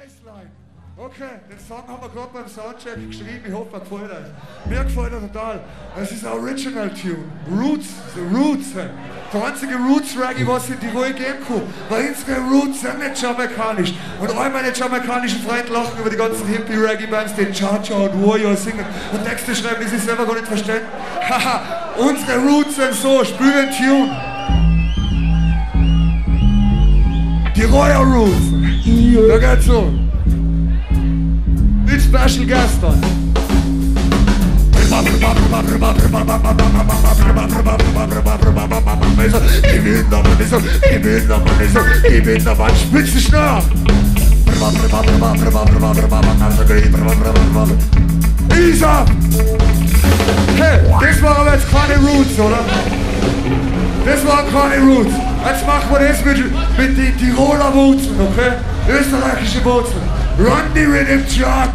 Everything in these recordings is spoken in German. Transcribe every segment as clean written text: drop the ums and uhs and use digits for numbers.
Bassline. Okay, den Song haben wir gerade beim Soundcheck geschrieben, ich hoffe, er gefällt euch. Mir gefällt er total. Es ist ein Original Tune. Roots, the Roots. Der einzige Roots-Reggae, was in die Ruhe geben kann. Weil unsere Roots sind nicht jamaikanisch. Und all meine jamaikanischen Freunde lachen über die ganzen Hippie-Reggae-Bands, die Cha-Cha und Warrior singen und Texte schreiben, die sich selber gar nicht verstehen. Haha, unsere Roots sind so, spüren den Tune. Die Royal Roots. Da geht's so. Mit Special Guest on. Ich bin der Mann, Spitzenschnarr. Isa! Hey, das waren aber jetzt keine Roots, oder? Das waren keine Roots. Jetzt machen wir das mit den Tiroler Wurzeln, okay? Österreichische Wurzeln. Run the rhythm track.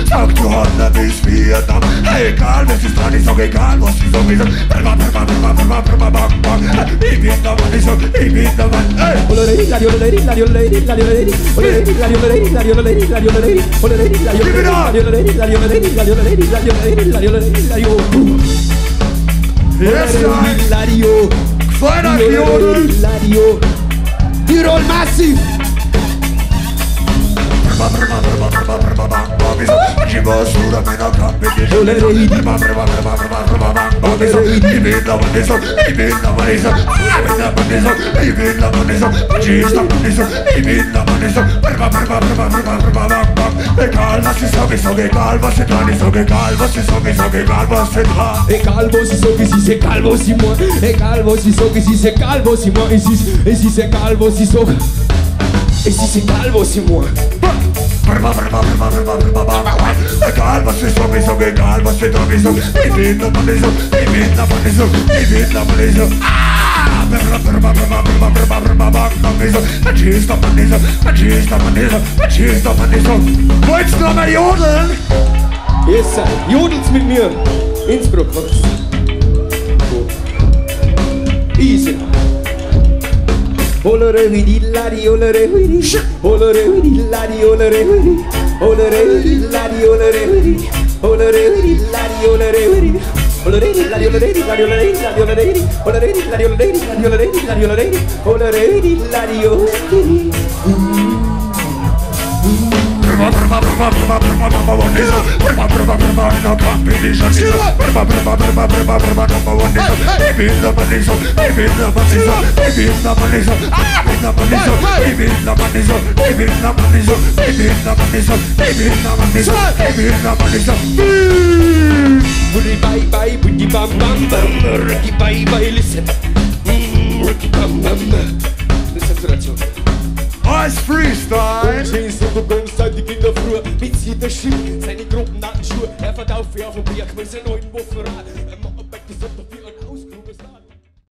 Sag du Honda bis Vietnam. Egal was ist dran, ich sag egal was ich sag. Ich bin der Mann, ich sag, ich bin der Mann. Yes, feiner Jodel. Tirol Massiv. Egal was ich sag, ich sag egal was ich dran, ich sag egal was ich sag, ich sag egal was ich dran. Egal was ich sag, es ist egal was ich mein. Egal was ich sag, es ist egal was ich mein. Es ist egal was ich sag. Es ist egal was ich mein. Egal was ich sag, egal was ich dran, ich sag, ich bin der Mann, ich sag, ich bin der Mann, ich sag, ich bin der Mann, ich sag. Wollt's noch mal jodeln? Yes, sir. Jodelt's mit mir. Innsbruck, was? Easy. Olere hidi ladi olere hidi. Olere hidi ladi olere hidi. Olere hidi ladi olere hidi. Olere hidi ladi olere hidi. Olere hidi ladi olere hidi. Ladi olere hidi ladi olere hidi. Olere hidi ladi olere hidi. Ladi olere hidi ladi olere hidi. Olere hidi ladi olere hidi. Bye bye, booty bam bam bam. Ricky bye bye, listen. Ricky bam bam. Listen to that song. Als Freestyle! Jeans und Bums seit die Kinder früher. Mit der Schiff, seine Gruppen hatten Schuhe. Er verkauft wie auf dem Berg, weil sein